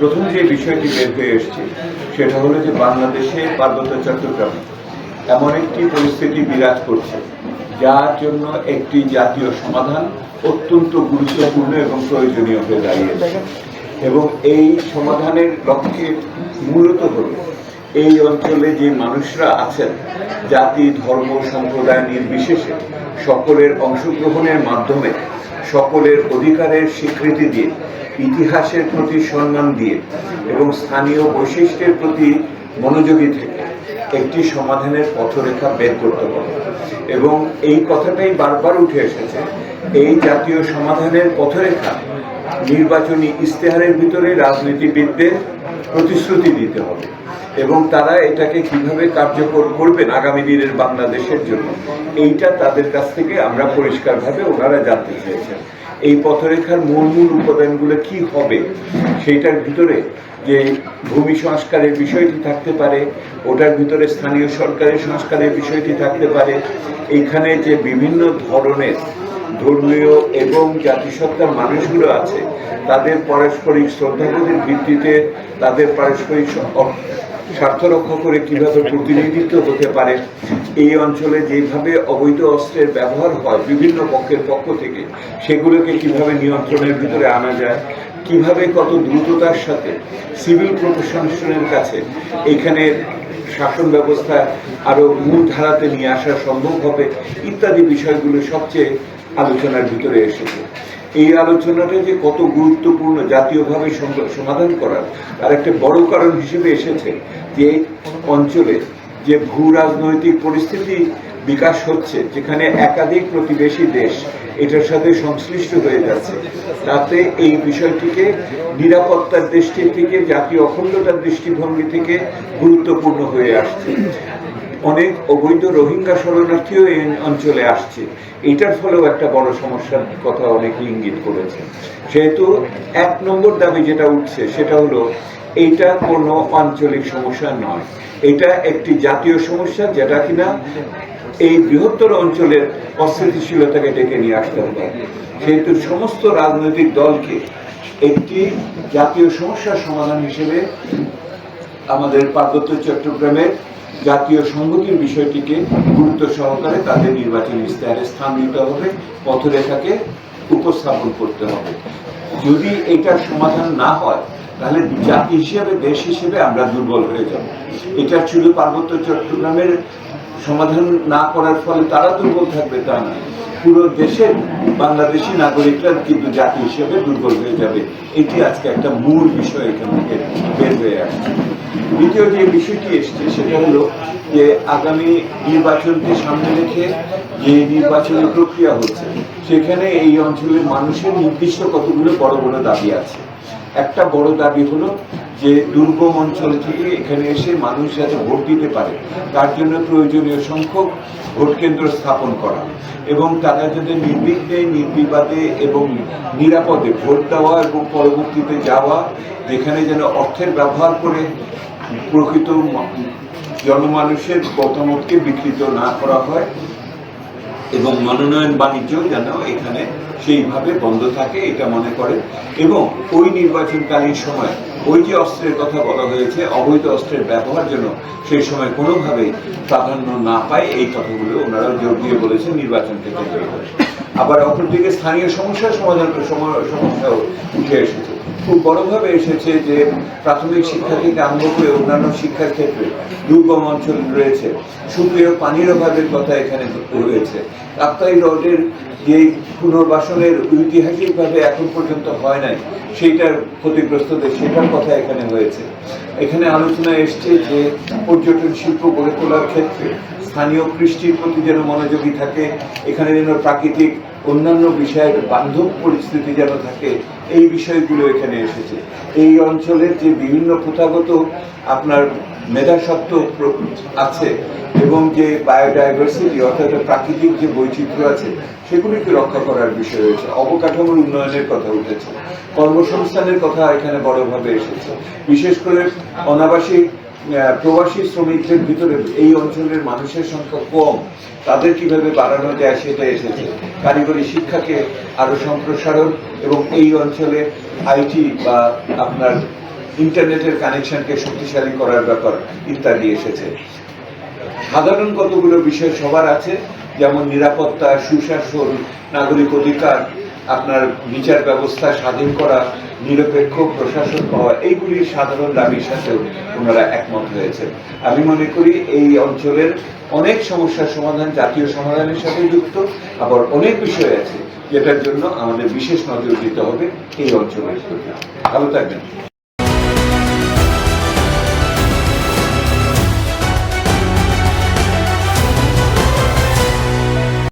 প্রথম যে বিষয়টি বের হয়ে এসছে সেটা হলো যে বাংলাদেশে পার্বত্য চট্টগ্রামে এমন একটি পরিস্থিতি বিরাজ করছে যার জন্য একটি জাতীয় সমাধান অত্যন্ত গুরুত্বপূর্ণ এবং প্রয়োজনীয় হয়ে দাঁড়িয়েছে। এবং এই সমাধানের লক্ষ্যে মূলত হল এই অঞ্চলে যে মানুষরা আছেন জাতি ধর্ম সম্প্রদায় নির্বিশেষে সকলের অংশগ্রহণের মাধ্যমে সকলের অধিকারের স্বীকৃতি দিয়ে ইতিহাসের প্রতি সম্মান দিয়ে এবং স্থানীয় বৈশিষ্ট্যের প্রতি মনোযোগী থেকে একটি সমাধানের পথরেখা বের করতে হবে। এবং এই কথাটাই বারবার উঠে এসেছে, এই জাতীয় সমাধানের পথরেখা নির্বাচনী ইশতেহারের ভিতরে রাজনীতিবিদদের প্রতিশ্রুতি দিতে হবে এবং তারা এটাকে কিভাবে কার্যকর করবেন আগামী দিনের বাংলাদেশের জন্য, এইটা তাদের কাছ থেকে আমরা পরিষ্কারভাবে ওনারা জানতে চেয়েছেন। এই পথরেখার মূল উপাদানগুলো কি হবে, সেইটার ভিতরে যে ভূমি সংস্কারের বিষয়টি থাকতে পারে, ওটার ভিতরে স্থানীয় সরকারের সংস্কারের বিষয়টি থাকতে পারে, এইখানে যে বিভিন্ন ধরনের ধর্মীয় এবং জাতিসত্তার মানুষগুলো আছে তাদের পারস্পরিক শ্রদ্ধাবোধের ভিত্তিতে তাদের পারস্পরিক স্বার্থ রক্ষা করে কিভাবে প্রতিনিধিত্ব হতে পারে, এই অঞ্চলে যেভাবে অবৈধ অস্ত্রের ব্যবহার হয় বিভিন্ন পক্ষের পক্ষ থেকে সেগুলোকে কিভাবে নিয়ন্ত্রণের ভিতরে আনা যায়, কিভাবে কত দ্রুততার সাথে সিভিল প্রশাসনের কাছে এখানে শাসন ব্যবস্থা আরো মূল ধারাতে নিয়ে আসা সম্ভব হবে ইত্যাদি বিষয়গুলো সবচেয়ে আলোচনার ভিতরে এসেছে। এই আলোচনাটা যে কত গুরুত্বপূর্ণ জাতীয়ভাবে সমাধান করার তার একটা বড় কারণ হিসেবে এসেছে যে অঞ্চলে যে ভূ রাজনৈতিক পরিস্থিতি বিকাশ হচ্ছে, যেখানে একাধিক প্রতিবেশী দেশ এটার সাথে সংশ্লিষ্ট হয়ে যাচ্ছে, তাতে এই বিষয়টিকে নিরাপত্তার দৃষ্টি থেকে জাতীয় অখণ্ডতার দৃষ্টিভঙ্গি থেকে গুরুত্বপূর্ণ হয়ে আসছে। অনেক অবৈধ রোহিঙ্গা শরণার্থীও এই অঞ্চলে আসছে, এটার ফলেও একটা বড় সমস্যার কথা অনেকে ইঙ্গিত করেছে। সেহেতু 1 নম্বর দাবি যেটা উঠছে সেটা হলো এইটা কোনো আঞ্চলিক সমস্যা নয়, এটা একটি জাতীয় সমস্যা যেটা কিনা এই বৃহত্তর অঞ্চলের অস্থিতিশীলতাকে ডেকে নিয়ে আসতে হবে। সেহেতু সমস্ত রাজনৈতিক দলকে একটি জাতীয় সমস্যার সমাধান হিসেবে আমাদের পার্বত্য চট্টগ্রামের জাতীয় সংহতির বিষয়টিকে গুরুত্ব সহকারে তাদের নির্বাচনী ইশতেহারে স্থান দিতে হবে, পথরেখাকে উপস্থাপন করতে হবে। যদি এটার সমাধান না হয় তাহলে জাতি হিসেবে দেশ হিসেবে আমরা দুর্বল হয়ে যাব। এটা শুধু পার্বত্য চট্টগ্রামের সমাধান না করার ফলে তারা দুর্বল থাকবে তা না, পুরো দেশের বাংলাদেশি নাগরিকরা কিন্তু জাতি হিসেবে দুর্বল হয়ে যাবে। এটি আজকে একটা মূল বিষয় এখান থেকে বের হয়ে আসছে। দ্বিতীয় যে বিষয়টি এসছে সেটা হলো যে আগামী নির্বাচনকে সামনে রেখে যে নির্বাচনী প্রক্রিয়া হচ্ছে সেখানে এই অঞ্চলের মানুষের নির্দিষ্ট কতগুলো বড় বড় দাবি আছে। একটা বড় দাবি হলো যে দুর্গম অঞ্চল থেকে এখানে এসে মানুষ যাতে ভোট দিতে পারে তার জন্য প্রয়োজনীয় সংখ্যক ভোট কেন্দ্র স্থাপন করা এবং তারা যাতে নির্বিঘ্নে নির্বিবাদে এবং নিরাপদে ভোট দেওয়া এবং পরবর্তীতে যাওয়া, যেখানে যেন অর্থের ব্যবহার করে প্রকৃত জনমানুষের মতামতকে বিকৃত না করা হয় এবং মনোনয়ন বাণিজ্য যেন এখানে সেইভাবে বন্ধ থাকে এটা মনে করে। এবং ওই নির্বাচনকালীন সময় ওই যে অস্ত্রের কথা বলা হয়েছে অবৈধ অস্ত্রের ব্যবহার যেন সেই সময় কোনোভাবেই প্রাধান্য না পায়, এই কথাগুলো ওনারা জোর দিয়ে বলেছেন নির্বাচনকে কেন্দ্র করে। আবার অপরদিকে স্থানীয় সমস্যার সমস্যাও উঠে এসেছে, খুব বড়ভাবে এসেছে যে প্রাথমিক শিক্ষা থেকে আরম্ভ করে অন্যান্য শিক্ষার ক্ষেত্রে দুর্গম অঞ্চল রয়েছে, সুপেয় পানির অভাবের কথা এখানে রয়েছে, কাপ্তাই হ্রদের যে পুনর্বাসনের ঐতিহাসিকভাবে এখন পর্যন্ত হয় নাই সেইটার ক্ষতিগ্রস্তদের সেটার কথা এখানে হয়েছে। এখানে আলোচনা এসছে যে পর্যটন শিল্প গড়ে তোলার ক্ষেত্রে স্থানীয় কৃষ্টির প্রতি যেন মনোযোগী থাকে, এখানে যেন প্রাকৃতিক অন্যান্য বিষয়ের বান্ধব পরিস্থিতি যেন থাকে, এই বিষয়গুলো এখানে এসেছে। এই অঞ্চলের যে বিভিন্ন প্রথাগত আপনার মেধাসত্ত্ব আছে এবং যে বায়োডাইভার্সিটি অর্থাৎ প্রাকৃতিক যে বৈচিত্র্য আছে সেগুলিকে রক্ষা করার বিষয় রয়েছে, অবকাঠামোর উন্নয়নের কথা উঠেছে, কর্মসংস্থানের কথা এখানে বড়ভাবে এসেছে। বিশেষ করে অনাবাসিক প্রবাসী শ্রমিকদের ভিতরে এই অঞ্চলের মানুষের সংখ্যা কম, তাদের কিভাবে বাড়ানো যায় সেটা এসেছে। কারিগরি শিক্ষাকে আরো সম্প্রসারণ এবং এই অঞ্চলে আইটি বা আপনার ইন্টারনেটের কানেকশনকে শক্তিশালী করার ব্যাপার ইত্যাদি এসেছে। সাধারণ কতগুলো বিষয় সবার আছে, যেমন নিরাপত্তা, সুশাসন, নাগরিক অধিকার, আপনার বিচার ব্যবস্থা স্বাধীন করা, নিরপেক্ষ প্রশাসন পাওয়া, এইগুলি সাধারণ দাবির সাথেও ওনারা একমত হয়েছে। আমি মনে করি এই অঞ্চলের অনেক সমস্যার সমাধান জাতীয় সমাধানের সাথে যুক্ত, আবার অনেক বিষয় আছে যেটার জন্য আমাদের বিশেষ নজর দিতে হবে এই অঞ্চলের প্রতি। ভালো থাকবেন।